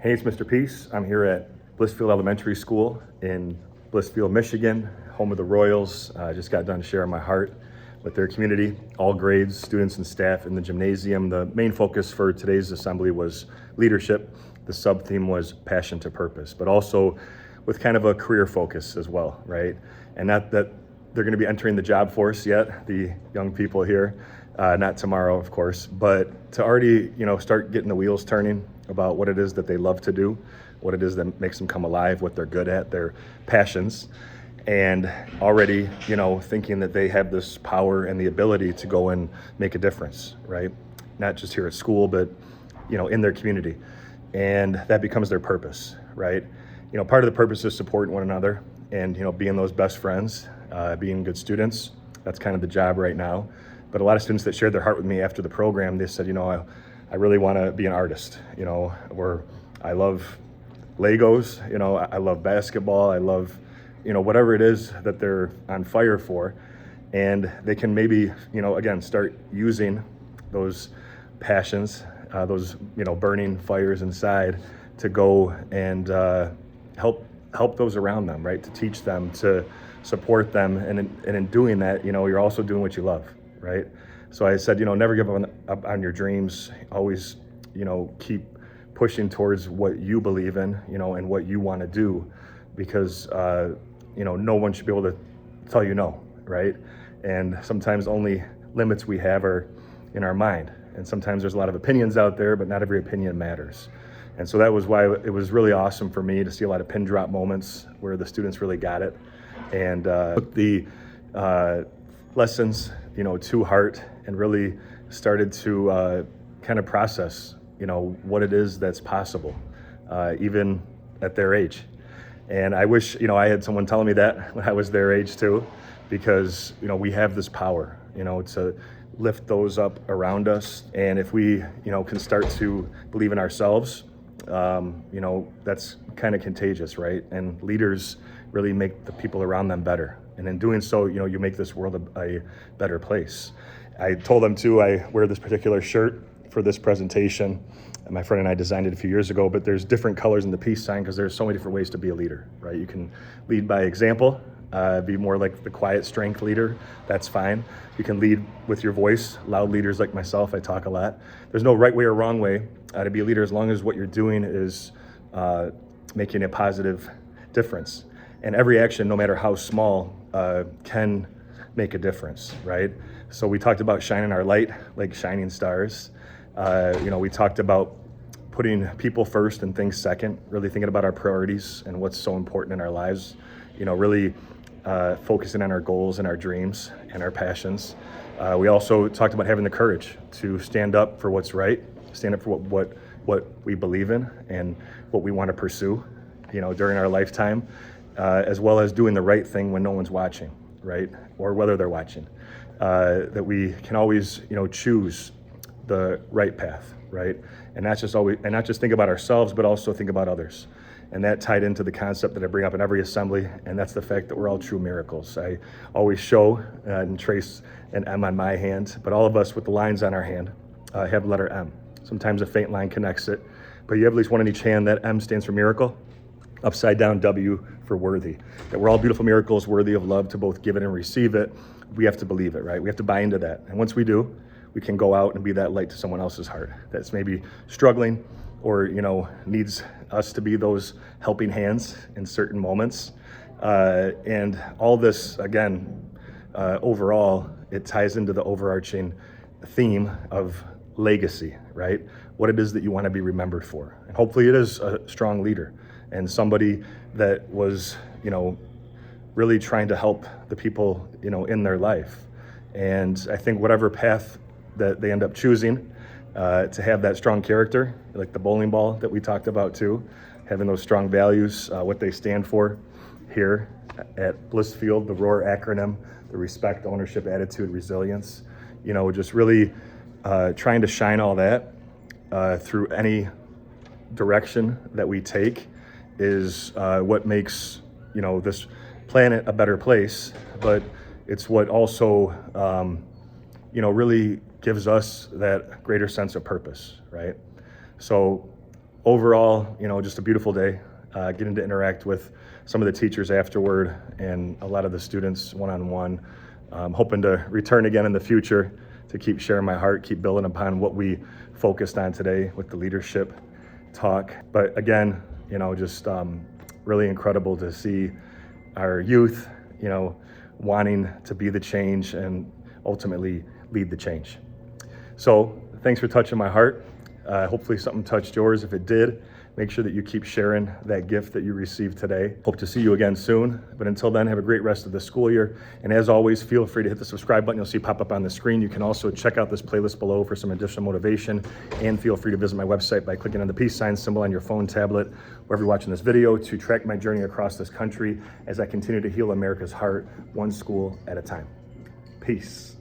Hey, it's Mr. Peace. I'm here at Blissfield Elementary School in Blissfield, Michigan, home of the Royals. I just got done sharing my heart with their community, all grades, students and staff in the gymnasium. The main focus for today's assembly was leadership. The sub-theme was passion to purpose, but also with kind of a career focus as well, right? And not that they're going to be entering the job force yet, the young people here, not tomorrow, of course, but to already, start getting the wheels turning about what it is that they love to do, what it is that makes them come alive, what they're good at, their passions, and already, thinking that they have this power and the ability to go and make a difference, right? Not just here at school, but, in their community. And that becomes their purpose, right? Part of the purpose is supporting one another and, being those best friends, being good students. That's kind of the job right now. But a lot of students that shared their heart with me after the program, they said, I really want to be an artist, or I love Legos, I love basketball, I love, whatever it is that they're on fire for. And they can maybe, again, start using those passions, those, burning fires inside to go and help those around them, right? To teach them, to support them. And in doing that, you're also doing what you love, right? So I said, never give up on your dreams. Always, keep pushing towards what you believe in, and what you want to do, because, no one should be able to tell you no, right? And sometimes only limits we have are in our mind. And sometimes there's a lot of opinions out there, but not every opinion matters. And so that was why it was really awesome for me to see a lot of pin drop moments where the students really got it and took the lessons, to heart, and really started to kind of process, what it is that's possible, even at their age. And I wish, I had someone telling me that when I was their age too, because, we have this power, to lift those up around us. And if we, can start to believe in ourselves, that's kind of contagious, right? And leaders really make the people around them better. And in doing so, you make this world a better place. I told them too, I wear this particular shirt for this presentation. And my friend and I designed it a few years ago, but there's different colors in the peace sign because there's so many different ways to be a leader, right? You can lead by example, be more like the quiet strength leader. That's fine. You can lead with your voice. Loud leaders like myself, I talk a lot. There's no right way or wrong way to be a leader as long as what you're doing is making a positive difference. And every action, no matter how small, can make a difference, right? So we talked about shining our light like shining stars. We talked about putting people first and things second, really thinking about our priorities and what's so important in our lives, really focusing on our goals and our dreams and our passions. We also talked about having the courage to stand up for what's right, stand up for what we believe in and what we want to pursue, during our lifetime, as well as doing the right thing when no one's watching, right? Or whether they're watching, that we can always, choose the right path, right? And not just think about ourselves, but also think about others. And that tied into the concept that I bring up in every assembly, and that's the fact that we're all true miracles. I always show and trace an M on my hand, but all of us with the lines on our hand have the letter M. Sometimes a faint line connects it, but you have at least one in each hand. That M stands for miracle, upside down W for worthy. That we're all beautiful miracles worthy of love to both give it and receive it. We have to believe it, right? We have to buy into that. And once we do, we can go out and be that light to someone else's heart that's maybe struggling or, needs us to be those helping hands in certain moments. And all this, again, overall, it ties into the overarching theme of legacy, right? What it is that you want to be remembered for. And hopefully it is a strong leader and somebody that was, really trying to help the people, in their life. And I think whatever path that they end up choosing, to have that strong character, like the bowling ball that we talked about too, having those strong values, what they stand for here at Blissfield, the ROAR acronym, the respect, ownership, attitude, resilience, just really trying to shine all that through any direction that we take is what makes, this planet a better place, but it's what also, really gives us that greater sense of purpose, right? So overall, just a beautiful day. Getting to interact with some of the teachers afterward and a lot of the students one-on-one. Hoping to return again in the future to keep sharing my heart, keep building upon what we focused on today with the leadership talk. But again, just really incredible to see our youth, wanting to be the change and ultimately lead the change. So thanks for touching my heart. Hopefully something touched yours. If it did, make sure that you keep sharing that gift that you received today. Hope to see you again soon. But until then, have a great rest of the school year. And as always, feel free to hit the subscribe button you'll see pop up on the screen. You can also check out this playlist below for some additional motivation. And feel free to visit my website by clicking on the peace sign symbol on your phone, tablet, wherever you're watching this video, to track my journey across this country as I continue to heal America's heart, one school at a time. Peace.